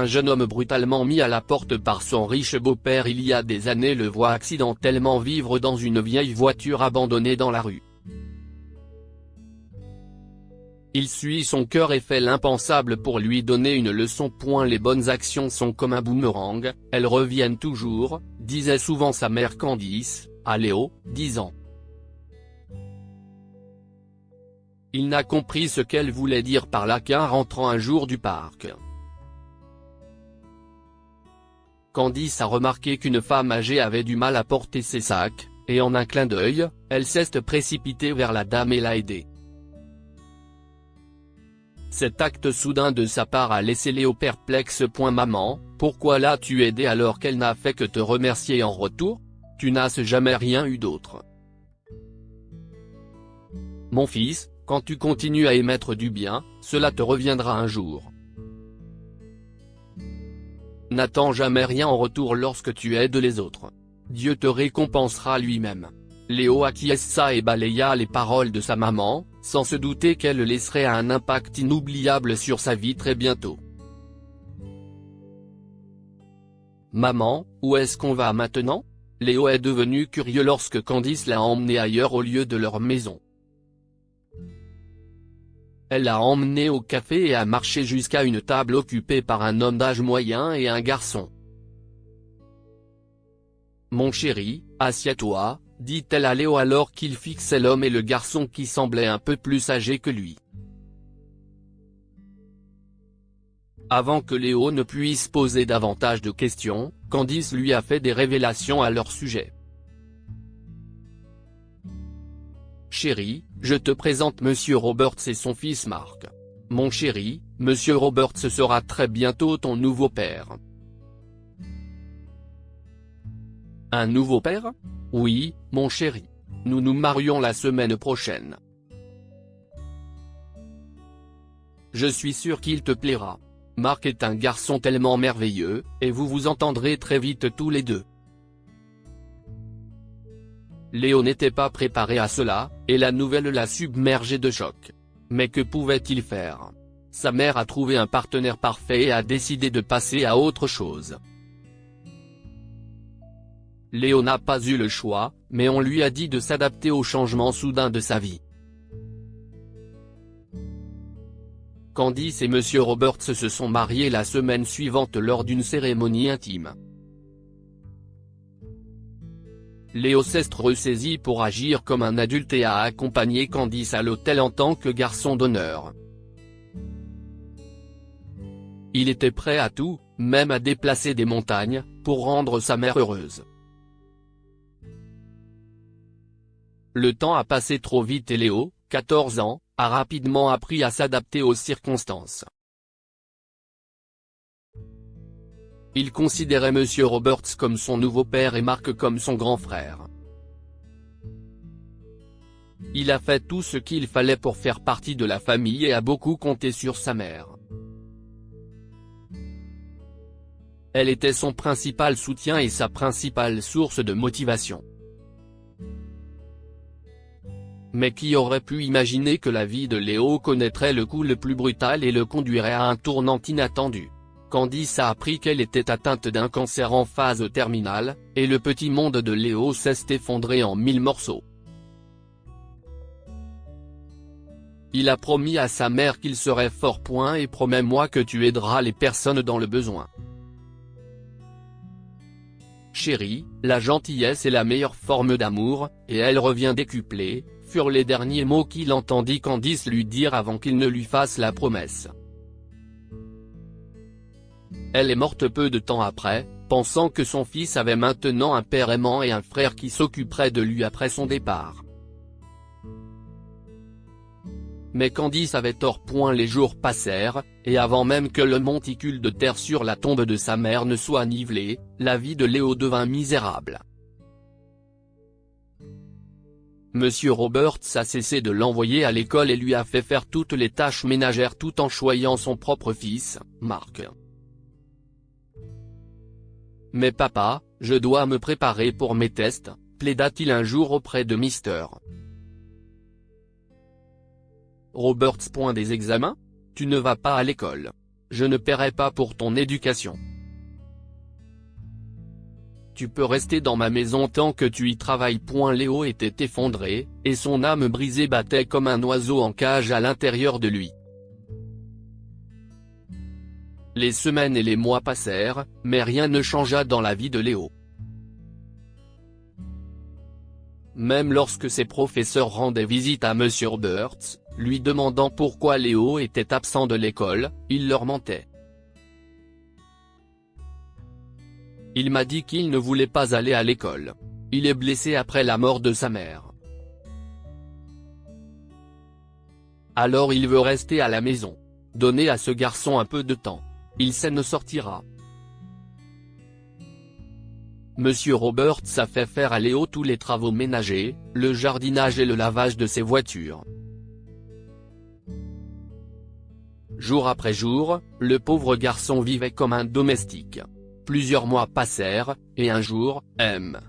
Un jeune homme brutalement mis à la porte par son riche beau-père il y a des années le voit accidentellement vivre dans une vieille voiture abandonnée dans la rue. Il suit son cœur et fait l'impensable pour lui donner une leçon. Les bonnes actions sont comme un boomerang, elles reviennent toujours, disait souvent sa mère Candice, à Léo, 10 ans. Il n'a compris ce qu'elle voulait dire par là qu'en rentrant un jour du parc. Candice a remarqué qu'une femme âgée avait du mal à porter ses sacs, et en un clin d'œil, elle s'est précipitée vers la dame et l'a aidée. Cet acte soudain de sa part a laissé Léo perplexe. Maman, pourquoi l'as-tu aidée alors qu'elle n'a fait que te remercier en retour? Tu n'as jamais rien eu d'autre. Mon fils, quand tu continues à émettre du bien, cela te reviendra un jour. N'attends jamais rien en retour lorsque tu aides les autres. Dieu te récompensera lui-même. Léo acquiesça et balaya les paroles de sa maman, sans se douter qu'elle laisserait un impact inoubliable sur sa vie très bientôt. Maman, où est-ce qu'on va maintenant? Léo est devenu curieux lorsque Candice l'a emmené ailleurs au lieu de leur maison. Elle l'a emmené au café et a marché jusqu'à une table occupée par un homme d'âge moyen et un garçon. Mon chéri, assieds-toi, dit-elle à Léo alors qu'il fixait l'homme et le garçon qui semblait un peu plus âgé que lui. Avant que Léo ne puisse poser davantage de questions, Candice lui a fait des révélations à leur sujet. Chéri, je te présente Monsieur Roberts et son fils Marc. Mon chéri, Monsieur Roberts sera très bientôt ton nouveau père. Un nouveau père? Oui, mon chéri. Nous nous marions la semaine prochaine. Je suis sûr qu'il te plaira. Marc est un garçon tellement merveilleux, et vous vous entendrez très vite tous les deux. Léo n'était pas préparé à cela, et la nouvelle l'a submergé de choc. Mais que pouvait-il faire? Sa mère a trouvé un partenaire parfait et a décidé de passer à autre chose. Léo n'a pas eu le choix, mais on lui a dit de s'adapter au changement soudain de sa vie. Candice et Monsieur Roberts se sont mariés la semaine suivante lors d'une cérémonie intime. Léo s'est ressaisi pour agir comme un adulte et a accompagné Candice à l'hôtel en tant que garçon d'honneur. Il était prêt à tout, même à déplacer des montagnes, pour rendre sa mère heureuse. Le temps a passé trop vite et Léo, 14 ans, a rapidement appris à s'adapter aux circonstances. Il considérait Monsieur Roberts comme son nouveau père et Marc comme son grand frère. Il a fait tout ce qu'il fallait pour faire partie de la famille et a beaucoup compté sur sa mère. Elle était son principal soutien et sa principale source de motivation. Mais qui aurait pu imaginer que la vie de Léo connaîtrait le coup le plus brutal et le conduirait à un tournant inattendu? Candice a appris qu'elle était atteinte d'un cancer en phase terminale, et le petit monde de Léo s'est effondré en 1000 morceaux. Il a promis à sa mère qu'il serait fort. Et promets-moi que tu aideras les personnes dans le besoin. Chérie, la gentillesse est la meilleure forme d'amour, et elle revient décuplée, furent les derniers mots qu'il entendit Candice lui dire avant qu'il ne lui fasse la promesse. Elle est morte peu de temps après, pensant que son fils avait maintenant un père aimant et un frère qui s'occuperait de lui après son départ. Mais Candice avait tort. Les jours passèrent, et avant même que le monticule de terre sur la tombe de sa mère ne soit nivelé, la vie de Léo devint misérable. Monsieur Roberts a cessé de l'envoyer à l'école et lui a fait faire toutes les tâches ménagères tout en choyant son propre fils, Marc. « Mais papa, je dois me préparer pour mes tests », plaida-t-il un jour auprès de Mr. Roberts. Des examens? Tu ne vas pas à l'école. Je ne paierai pas pour ton éducation. Tu peux rester dans ma maison tant que tu y travailles. Léo était effondré, et son âme brisée battait comme un oiseau en cage à l'intérieur de lui. Les semaines et les mois passèrent, mais rien ne changea dans la vie de Léo. Même lorsque ses professeurs rendaient visite à Monsieur Roberts, lui demandant pourquoi Léo était absent de l'école, il leur mentait. Il m'a dit qu'il ne voulait pas aller à l'école. Il est blessé après la mort de sa mère. Alors il veut rester à la maison. Donnez à ce garçon un peu de temps. Il s'en sortira. Monsieur Roberts a fait faire à Léo tous les travaux ménagers, le jardinage et le lavage de ses voitures. Jour après jour, le pauvre garçon vivait comme un domestique. Plusieurs mois passèrent, et un jour, M.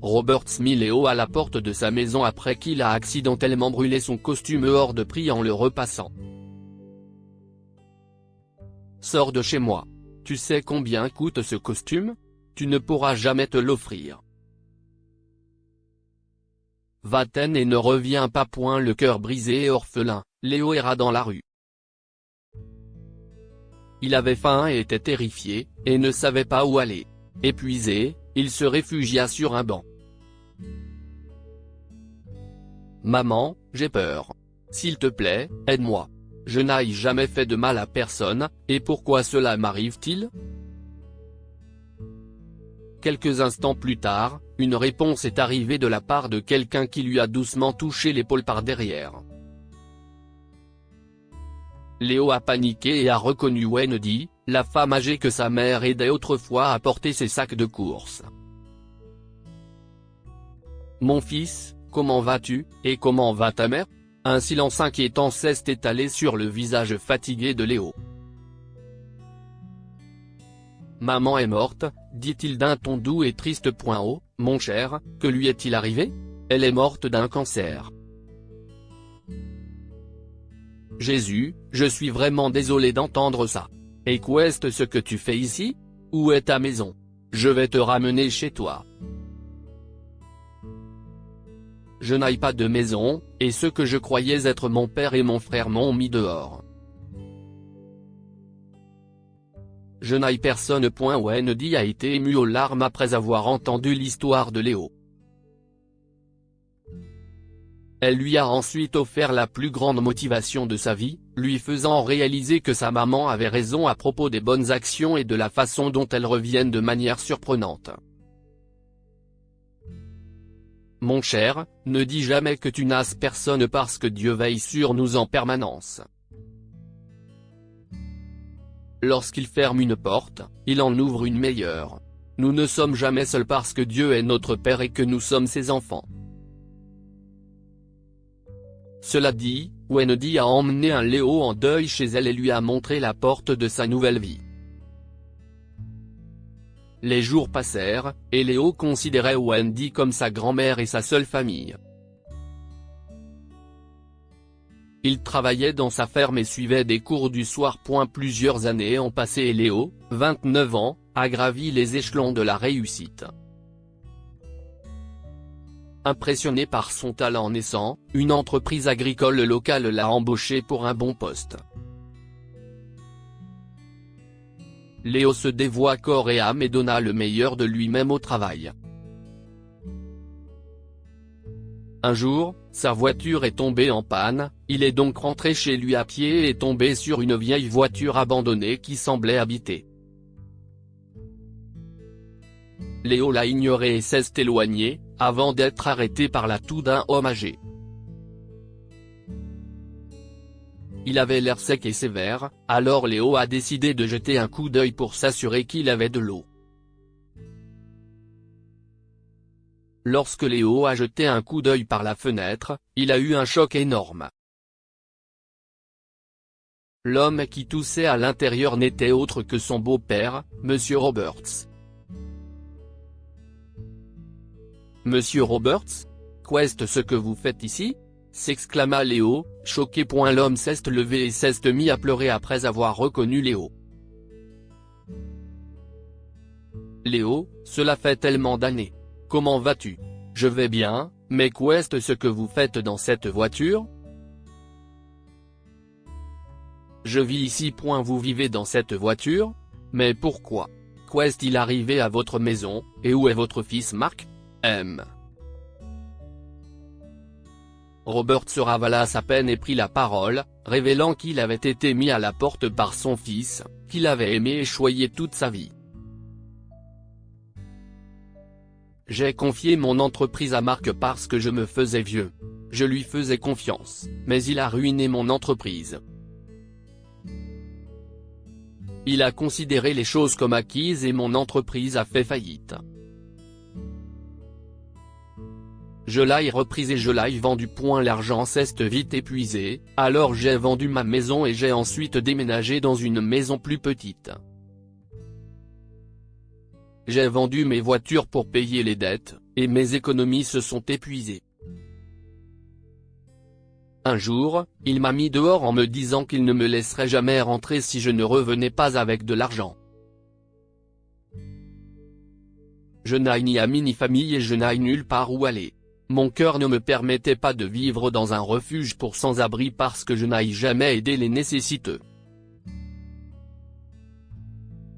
Roberts mit Léo à la porte de sa maison après qu'il a accidentellement brûlé son costume hors de prix en le repassant. « Sors de chez moi. Tu sais combien coûte ce costume? Tu ne pourras jamais te l'offrir. Va-t'en et ne reviens pas. » Le cœur brisé et orphelin, Léo erra dans la rue. Il avait faim et était terrifié, et ne savait pas où aller. Épuisé, il se réfugia sur un banc. « Maman, j'ai peur. S'il te plaît, aide-moi. Je n'ai jamais fait de mal à personne, et pourquoi cela m'arrive-t-il ?» Quelques instants plus tard, une réponse est arrivée de la part de quelqu'un qui lui a doucement touché l'épaule par derrière. Léo a paniqué et a reconnu Wendy, la femme âgée que sa mère aidait autrefois à porter ses sacs de courses. « Mon fils, comment vas-tu, et comment va ta mère ?» Un silence inquiétant s'est étalé sur le visage fatigué de Léo. « Maman est morte, dit-il d'un ton doux et triste. Oh, mon cher, que lui est-il arrivé? Elle est morte d'un cancer. Jésus, je suis vraiment désolé d'entendre ça. Et qu'est-ce ce que tu fais ici? Où est ta maison? Je vais te ramener chez toi. Je n'ai pas de maison, et ceux que je croyais être mon père et mon frère m'ont mis dehors. Je n'ai personne. Wendy a été émue aux larmes après avoir entendu l'histoire de Léo. Elle lui a ensuite offert la plus grande motivation de sa vie, lui faisant réaliser que sa maman avait raison à propos des bonnes actions et de la façon dont elles reviennent de manière surprenante. « Mon cher, ne dis jamais que tu n'as personne parce que Dieu veille sur nous en permanence. Lorsqu'il ferme une porte, il en ouvre une meilleure. Nous ne sommes jamais seuls parce que Dieu est notre Père et que nous sommes ses enfants. » Cela dit, Wendy a emmené un Léo en deuil chez elle et lui a montré la porte de sa nouvelle vie. Les jours passèrent, et Léo considérait Wendy comme sa grand-mère et sa seule famille. Il travaillait dans sa ferme et suivait des cours du soir. Plusieurs années ont passé et Léo, 29 ans, a gravi les échelons de la réussite. Impressionné par son talent naissant, une entreprise agricole locale l'a embauché pour un bon poste. Léo se dévoua corps et âme et donna le meilleur de lui-même au travail. Un jour, sa voiture est tombée en panne, il est donc rentré chez lui à pied et est tombé sur une vieille voiture abandonnée qui semblait habitée. Léo l'a ignoré et s'est éloigné, avant d'être arrêté par la toux d'un homme âgé. Il avait l'air sec et sévère, alors Léo a décidé de jeter un coup d'œil pour s'assurer qu'il avait de l'eau. Lorsque Léo a jeté un coup d'œil par la fenêtre, il a eu un choc énorme. L'homme qui toussait à l'intérieur n'était autre que son beau-père, Monsieur Roberts. « Monsieur Roberts? Qu'est-ce que vous faites ici? s'exclama Léo, choqué. L'homme s'est levé et s'est mis à pleurer après avoir reconnu Léo. Léo, cela fait tellement d'années. Comment vas-tu? Je vais bien, mais qu'est ce que vous faites dans cette voiture? Je vis ici. Vous vivez dans cette voiture? Mais pourquoi? Qu'est-il arrivé à votre maison, et où est votre fils Mark? Robert se ravala sa peine et prit la parole, révélant qu'il avait été mis à la porte par son fils, qu'il avait aimé et choyé toute sa vie. J'ai confié mon entreprise à Mark parce que je me faisais vieux. Je lui faisais confiance, mais il a ruiné mon entreprise. Il a considéré les choses comme acquises et mon entreprise a fait faillite. Je l'ai reprise et je l'ai vendue. L'argent s'est vite épuisé, alors j'ai vendu ma maison et j'ai ensuite déménagé dans une maison plus petite. J'ai vendu mes voitures pour payer les dettes, et mes économies se sont épuisées. Un jour, il m'a mis dehors en me disant qu'il ne me laisserait jamais rentrer si je ne revenais pas avec de l'argent. Je n'ai ni amis ni famille et je n'ai nulle part où aller. Mon cœur ne me permettait pas de vivre dans un refuge pour sans-abri parce que je n'ai jamais aidé les nécessiteux.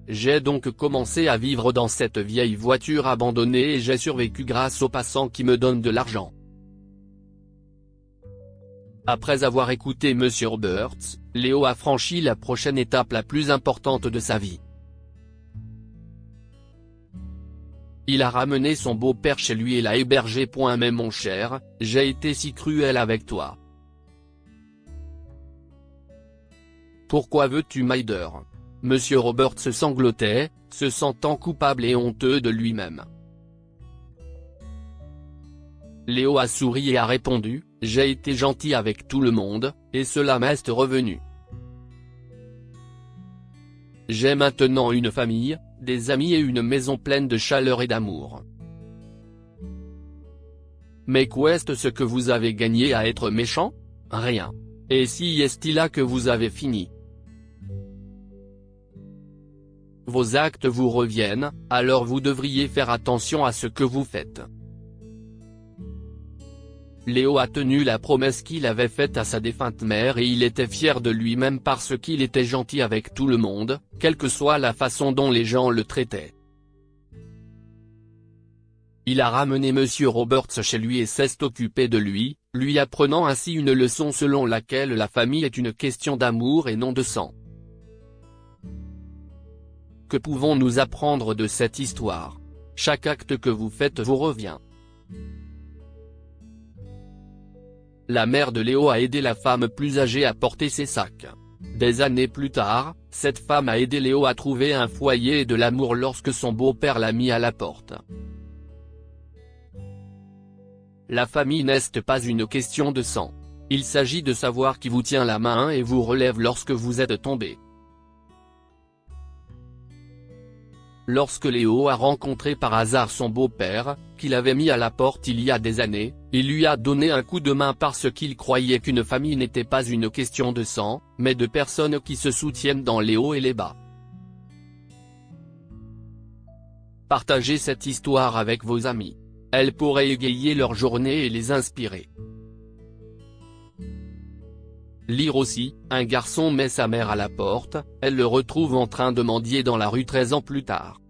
J'ai donc commencé à vivre dans cette vieille voiture abandonnée et j'ai survécu grâce aux passants qui me donnent de l'argent. Après avoir écouté M. Roberts, Léo a franchi la prochaine étape la plus importante de sa vie. Il a ramené son beau-père chez lui et l'a hébergé. Mais mon cher, j'ai été si cruel avec toi. Pourquoi veux-tu m'aider? M. Roberts sanglotait, se sentant coupable et honteux de lui-même. Léo a souri et a répondu, j'ai été gentil avec tout le monde, et cela m'est revenu. J'ai maintenant une famille, des amis et une maison pleine de chaleur et d'amour. Mais qu'est ce que vous avez gagné à être méchant? Rien. Et si est-il là que vous avez fini? Vos actes vous reviennent, alors vous devriez faire attention à ce que vous faites. Léo a tenu la promesse qu'il avait faite à sa défunte mère et il était fier de lui-même parce qu'il était gentil avec tout le monde, quelle que soit la façon dont les gens le traitaient. Il a ramené M. Roberts chez lui et s'est occupé de lui, lui apprenant ainsi une leçon selon laquelle la famille est une question d'amour et non de sang. Que pouvons-nous apprendre de cette histoire? Chaque acte que vous faites vous revient. La mère de Léo a aidé la femme plus âgée à porter ses sacs. Des années plus tard, cette femme a aidé Léo à trouver un foyer et de l'amour lorsque son beau-père l'a mis à la porte. La famille n'est pas une question de sang. Il s'agit de savoir qui vous tient la main et vous relève lorsque vous êtes tombé. Lorsque Léo a rencontré par hasard son beau-père, qu'il avait mis à la porte il y a des années, il lui a donné un coup de main parce qu'il croyait qu'une famille n'était pas une question de sang, mais de personnes qui se soutiennent dans les hauts et les bas. Partagez cette histoire avec vos amis. Elle pourrait égayer leur journée et les inspirer. Lire aussi, un garçon met sa mère à la porte, elle le retrouve en train de mendier dans la rue 13 ans plus tard.